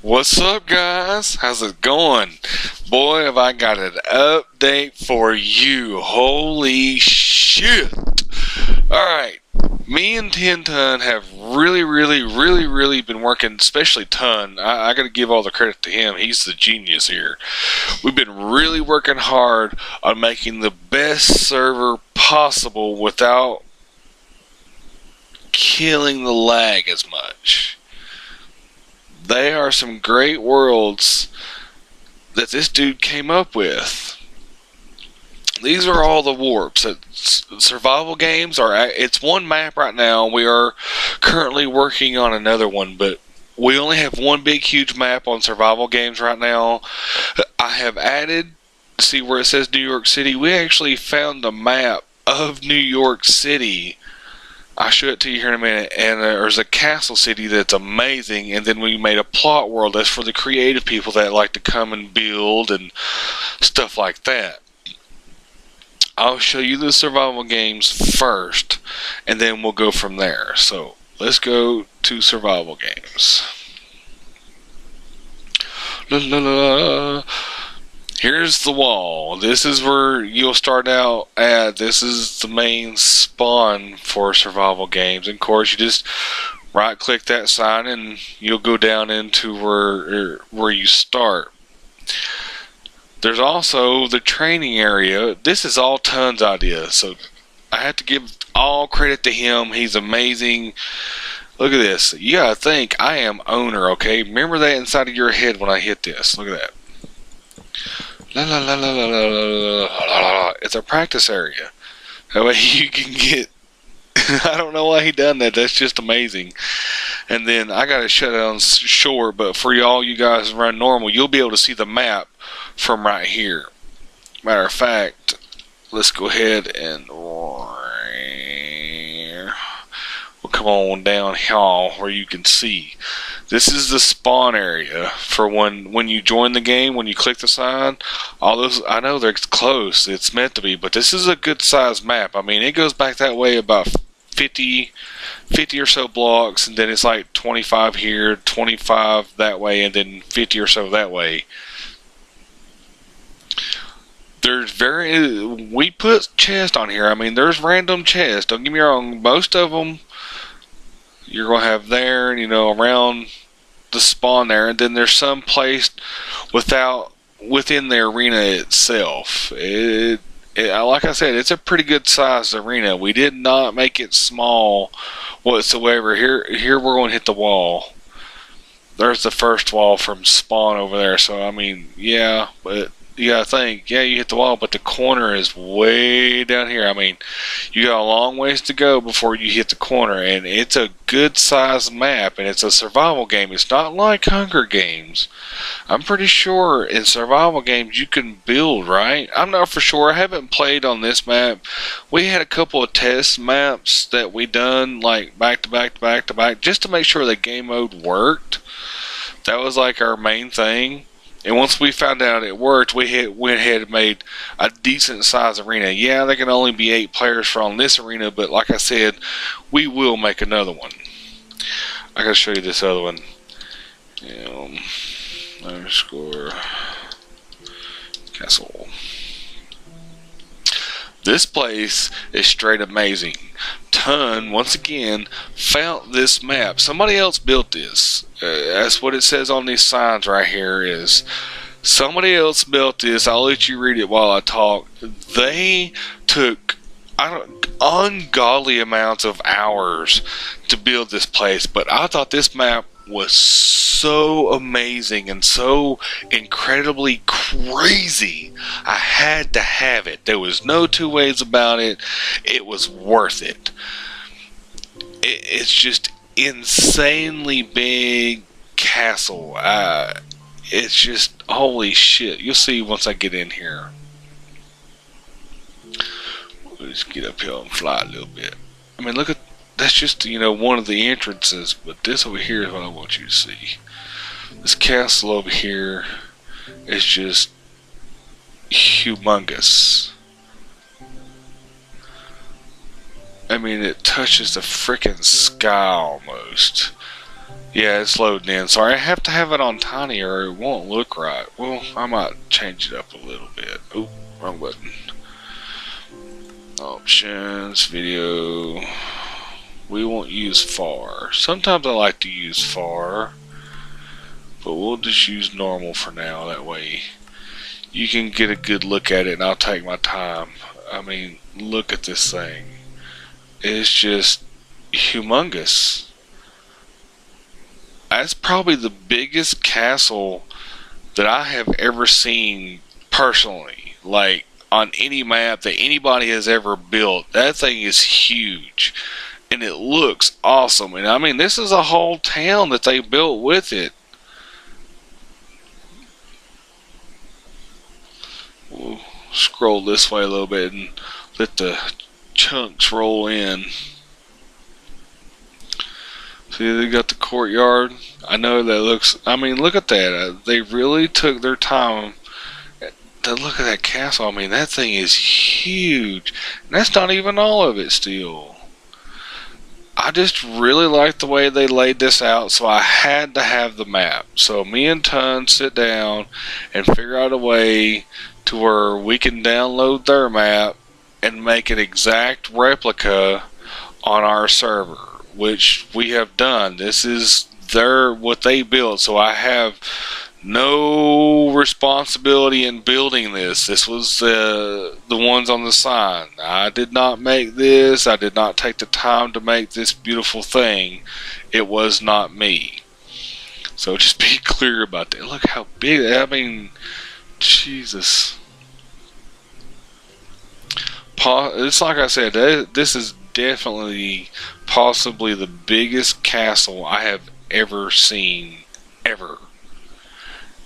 What's up, guys? How's it going? Boy, have I got an update for you. Holy shit. Alright, me and Ten Ton have really been working, especially Ton. I gotta give all the credit to him. He's the genius here. We've been really working hard on making the best server possible without killing the lag as much. They are some great worlds that this dude came up with. These are all the warps. Survival games it's one map right now. We are currently working on another one, but we only have one big huge map on survival games right now. I have added, see where it says New York City, we actually found a map of New York City. I'll show it to you here in a minute. And there's a castle city that's amazing. And then we made a plot world that's for the creative people that like to come and build and stuff like that. I'll show you the survival games first, and then we'll go from there. So let's go to survival games. La, la, la. Here's the wall. This is where you'll start out at. This is the main spawn for survival games. And of course, you just right click that sign and you'll go down into where you start. There's also the training area. This is all Ton's idea, so I have to give all credit to him. He's amazing. Look at this. You gotta think I am owner, okay? Remember that inside of your head when I hit this. Look at that. La, la, la, la, la, la, la, la, la. It's a practice area. That way you can get... I don't know why he done that. That's just amazing. And then I got to shut down short, but for y'all, you guys run normal, you'll be able to see the map from right here. Matter of fact, let's go ahead and we'll come on down here where you can see. This is the spawn area for when you join the game, when you click the sign. All those, I know they're close, it's meant to be, but this is a good sized map. I mean, it goes back that way about 50 or so blocks, and then it's like 25 here, 25 that way, and then 50 or so that way. We put chests on here. I mean, there's random chests. Don't get me wrong. Most of them you're going to have there, around the spawn there. And then there's some placed within the arena itself. Like I said, it's a pretty good sized arena. We did not make it small whatsoever. Here we're going to hit the wall. There's the first wall from spawn over there. So, I mean, yeah, but you gotta think, yeah, you hit the wall, but the corner is way down here. I mean, you got a long ways to go before you hit the corner, and it's a good sized map, and it's a survival game. It's not like Hunger Games. I'm pretty sure in survival games you can build, right? I'm not for sure. I haven't played on this map. We had a couple of test maps that we done, like back to back, just to make sure the game mode worked. That was like our main thing. And once we found out it worked, we went ahead and made a decent size arena. Yeah, there can only be 8 players from this arena, but like I said, we will make another one. I gotta show you this other one. Underscore castle. This place is straight amazing. Ton, once again, found this map. Somebody else built this. That's what it says on these signs right here is somebody else built this. I'll let you read it while I talk. They took ungodly amounts of hours to build this place, but I thought this map was so amazing and so incredibly crazy. I had to have it. There was no two ways about it. It was worth it. It's just insanely big castle. It's just holy shit. You'll see once I get in here. Let's get up here and fly a little bit. I mean, look at that's just one of the entrances, but this over here is what I want you to see. This castle over here is just humongous. I mean, it touches the frickin' sky almost. Yeah, it's loading in. Sorry, I have to have it on tiny or it won't look right. Well, I might change it up a little bit. Oh, wrong button. Options, video. We won't use far. Sometimes I like to use far, but we'll just use normal for now. That way you can get a good look at it and I'll take my time. I mean, look at this thing. It's just humongous. That's probably the biggest castle that I have ever seen personally. Like, on any map that anybody has ever built. That thing is huge. And it looks awesome. And I mean, this is a whole town that they built with it. We'll scroll this way a little bit and let the chunks roll in. See, they got the courtyard. I know that looks, I mean, look at that. They really took their time to look at that castle. I mean, that thing is huge. And that's not even all of it still. I just really like the way they laid this out, so I had to have the map. So me and Ton sit down and figure out a way to where we can download their map and make an exact replica on our server, which we have done. This is what they built, so I have no responsibility in building this. This was the ones on the sign. I did not make this. I did not take the time to make this beautiful thing. It was not me. So just be clear about that. Look how big. I mean, Jesus. It's like I said, this is definitely possibly the biggest castle I have ever seen. Ever.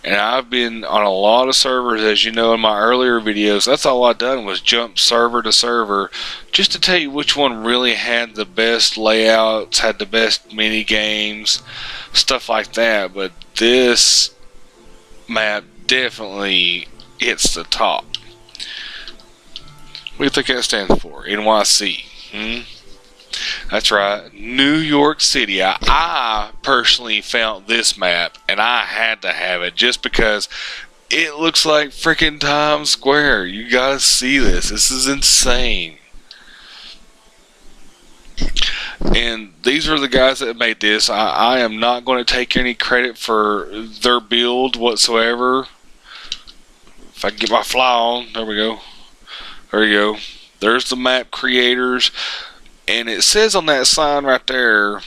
And I've been on a lot of servers, as you know in my earlier videos. That's all I've done was jump server to server just to tell you which one really had the best layouts, had the best mini games, stuff like that. But this map definitely hits the top. What do you think that stands for? NYC. That's right, New York City. I personally found this map and I had to have it just because it looks like freaking Times Square. You gotta see this. This is insane. And these are the guys that made this. I am not going to take any credit for their build whatsoever. If I can get my fly on, there we go. There you go. There's the map creators. And it says on that sign right there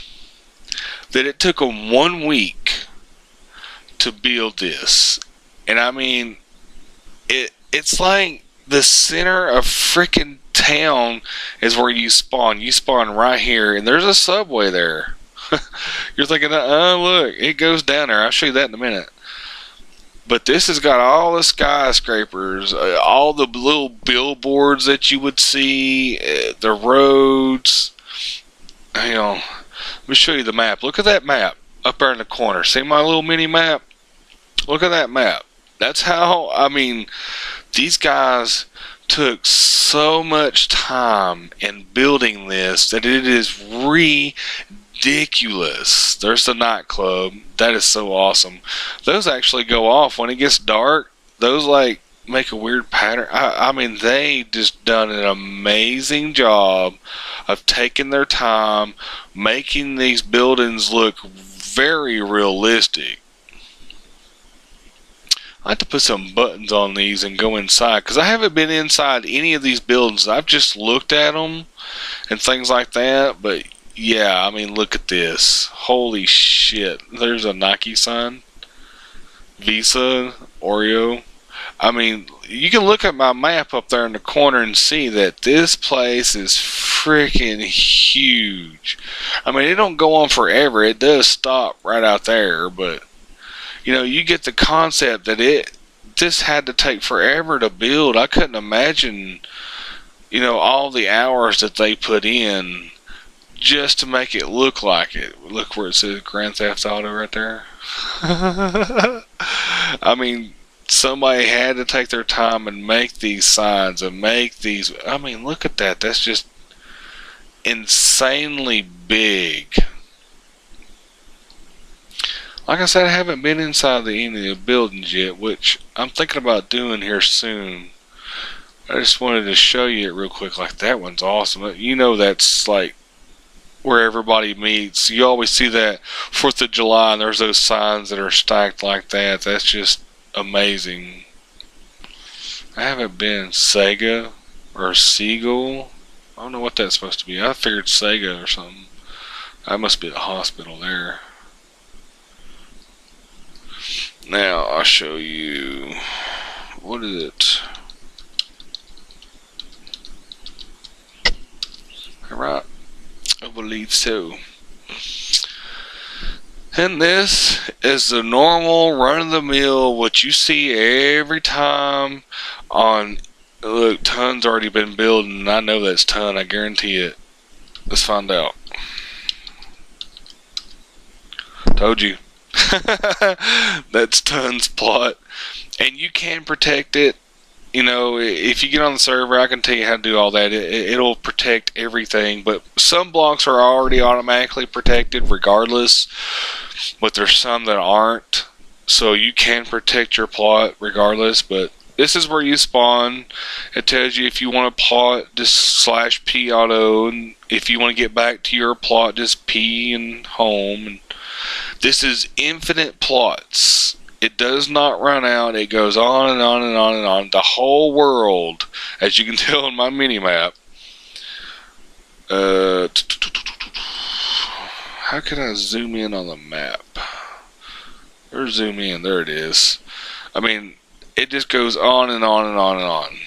that it took them 1 week to build this. And I mean, it's like the center of freaking town is where you spawn. You spawn right here, and there's a subway there. You're thinking, look, it goes down there. I'll show you that in a minute. But this has got all the skyscrapers, all the little billboards that you would see, the roads. You know, let me show you the map. Look at that map up there in the corner. See my little mini map? Look at that map. That's how, I mean, these guys took so much time in building this that it is ridiculous. There's the nightclub. That is so awesome. Those actually go off when it gets dark. Those like make a weird pattern. I mean, they just done an amazing job of taking their time, making these buildings look very realistic. I have to put some buttons on these and go inside, because I haven't been inside any of these buildings. I've just looked at them and things like that. But yeah, I mean, look at this. Holy shit. There's a Nike sign. Visa, Oreo. I mean, you can look at my map up there in the corner and see that this place is freaking huge. I mean, it don't go on forever. It does stop right out there, but you know, you get the concept that this had to take forever to build. I couldn't imagine, you know, all the hours that they put in just to make it look like it. Look where it says Grand Theft Auto right there. I mean, somebody had to take their time and make these signs and make these. I mean, look at that. That's just insanely big. Like I said, I haven't been inside any of the buildings yet, which I'm thinking about doing here soon. I just wanted to show you it real quick. Like, that one's awesome. You know, that's like where everybody meets. You always see that 4th of July, and there's those signs that are stacked like that. That's just amazing. I haven't been Sega or Seagull. I don't know what that's supposed to be. I figured Sega or something. That must be the hospital there. Now I'll show you. What is it? Alright. I believe so. And this is the normal run-of-the-mill, what you see every time on... Look, Ton's already been building, and I know that's Ton, I guarantee it. Let's find out. Told you. That's Ton's plot. And you can protect it. You know, if you get on the server, I can tell you how to do all that. It'll protect everything, but some blocks are already automatically protected regardless, but there's some that aren't, so you can protect your plot regardless. But this is where you spawn. It tells you if you want to plot, just /P auto, and if you want to get back to your plot, just P and home. And this is infinite plots. It does not run out. It goes on and on and on and on. The whole world, as you can tell in my mini-map. How can I zoom in on the map? Or zoom in. There it is. I mean, it just goes on and on and on and on.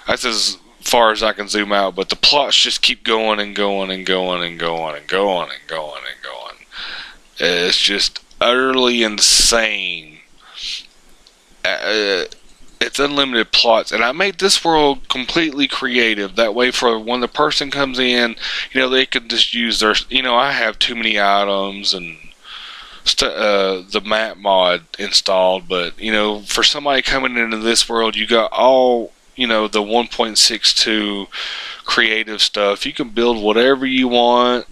That's as far as I can zoom out, but the plots just keep going and going and going and going and going and going and going. It's just utterly insane. It's unlimited plots, and I made this world completely creative. That way, for when the person comes in, you know, they could just use their, you know, I have too many items and the map mod installed, but you know, for somebody coming into this world, you got all, you know, the 1.62 creative stuff. You can build whatever you want,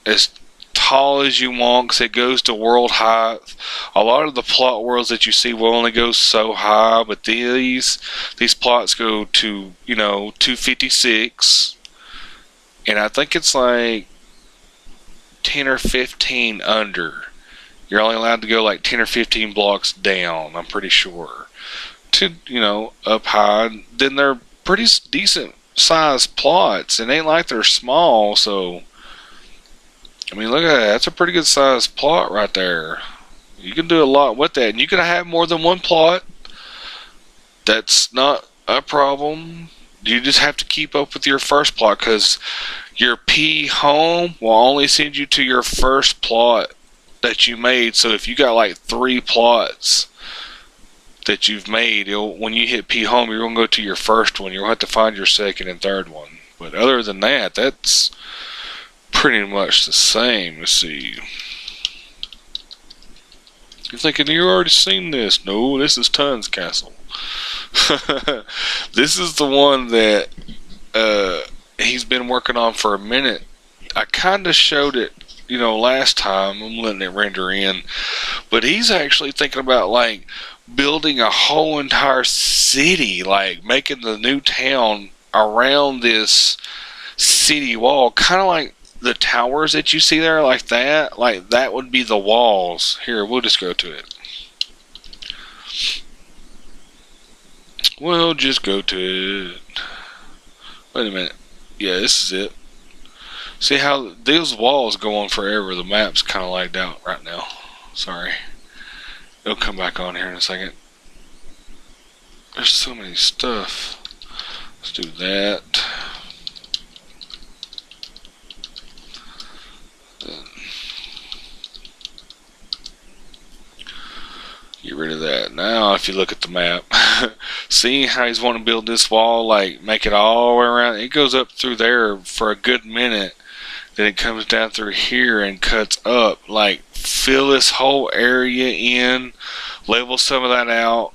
as tall as you want, because it goes to world height. A lot of the plot worlds that you see will only go so high, but these plots go to, you know, 256, and I think it's like 10 or 15 under. You're only allowed to go like 10 or 15 blocks down, I'm pretty sure, to, you know, up high. Then they're pretty decent sized plots. It ain't like they're small, so I mean, look at that. That's a pretty good sized plot right there. You can do a lot with that, and you can have more than one plot. That's not a problem. You just have to keep up with your first plot, because your P home will only send you to your first plot that you made. So if you got like 3 plots that you've made, when you hit P home, you're going to go to your first one. You'll have to find your second and third one. But other than that, that's pretty much the same. Let's see. You're thinking, you already seen this. No, this is Ton's castle. This is the one that he's been working on for a minute. I kind of showed it, you know, last time. I'm letting it render in. But he's actually thinking about, like, building a whole entire city, like making the new town around this city wall, kind of like the towers that you see there, like that. Like, that would be the walls. Here, we'll just go to it. We'll just go to it. Wait a minute. Yeah, this is it. See how those walls go on forever. The map's kind of lagged out right now. Sorry. It'll come back on here in a second. There's so many stuff. Let's do that. Get rid of that. Now, if you look at the map, see how he's wanting to build this wall, like make it all the way around. It goes up through there for a good minute. Then it comes down through here and cuts up. Like, fill this whole area in, level some of that out,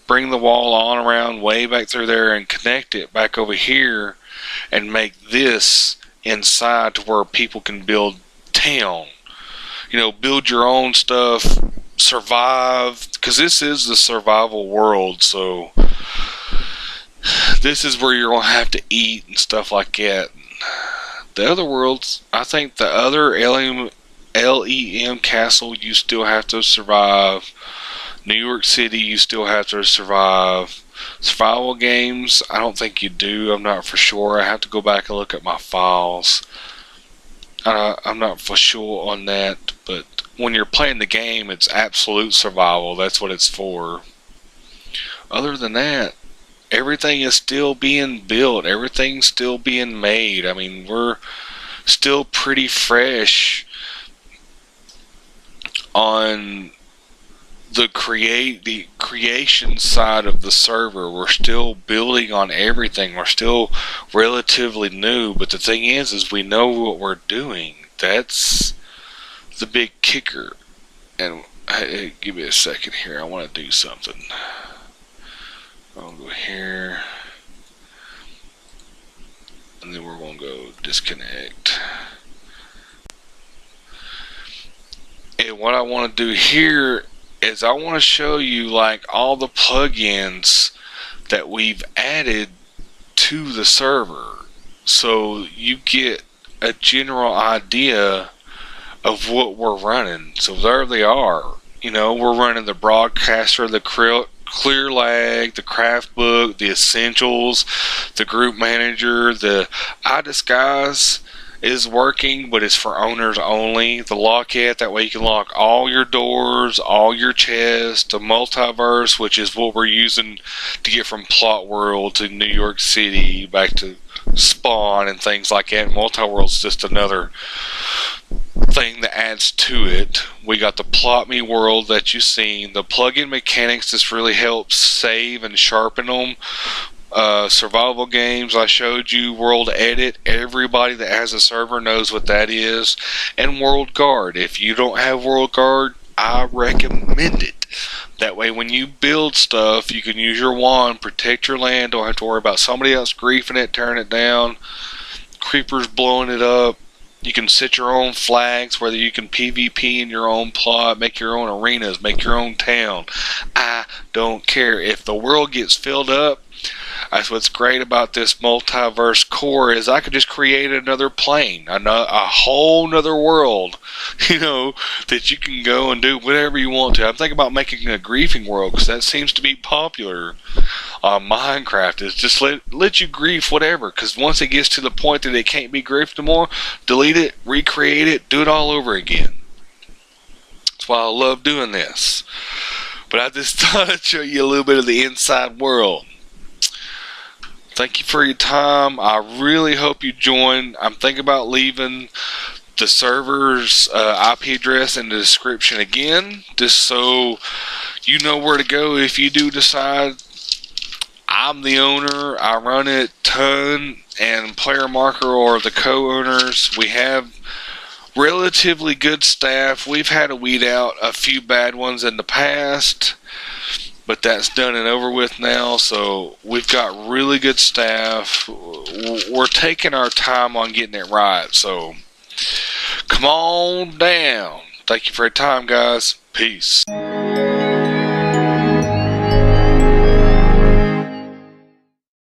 bring the wall on around way back through there and connect it back over here and make this inside to where people can build town. Build your own stuff, survive, because this is the survival world, so this is where you're going to have to eat and stuff like that. The other worlds, I think the other LEM castle, you still have to survive. New York City, you still have to survive. Survival games, I don't think you do. I'm not for sure. I have to go back and look at my files. I'm not for sure on that, but when you're playing the game, it's absolute survival. That's what it's for. Other than that, everything is still being built. Everything's still being made. I mean, we're still pretty fresh on the creation side of the server. We're still building on everything. We're still relatively new, but the thing is we know what we're doing. That's the big kicker. And hey, give me a second here. I want to do something. I'll go here, and then we're going to go disconnect. And what I want to do here is I want to show you like all the plugins that we've added to the server, so you get a general idea of what we're running. So there they are. We're running the Broadcaster, the Clear Lag, the Craft Book, the Essentials, the Group Manager, the iDisguise is working, but it's for owners only. The Lockette, that way you can lock all your doors, all your chests. The Multiverse, which is what we're using to get from Plot World to New York City, back to Spawn and things like that. Multiworld's just another thing that adds to it. We got the Plot Me World that you've seen. The plugin mechanics just really helps save and sharpen them. Survival games, I showed you. World Edit, everybody that has a server knows what that is. And World Guard. If you don't have World Guard, I recommend it. That way when you build stuff, you can use your wand, protect your land, don't have to worry about somebody else griefing it, tearing it down, creepers blowing it up. You can set your own flags, whether you can PvP in your own plot, make your own arenas, make your own town. I don't care. If the world gets filled up, that's what's great about this multiverse core, is I could just create another plane, a whole nother world, that you can go and do whatever you want to. I'm thinking about making a griefing world, because that seems to be popular on Minecraft, is just let you grief whatever, because once it gets to the point that it can't be griefed anymore, delete it, recreate it, do it all over again. That's why I love doing this. But I just thought I'd show you a little bit of the inside world. Thank you for your time. I really hope you join. I'm thinking about leaving the server's IP address in the description again, just so you know where to go if you do decide. I'm the owner. I run it ton, and Player Marker are the co-owners. We have relatively good staff. We've had to weed out a few bad ones in the past, but that's done and over with now, so we've got really good staff. We're taking our time on getting it right, so come on down. Thank you for your time, guys. Peace.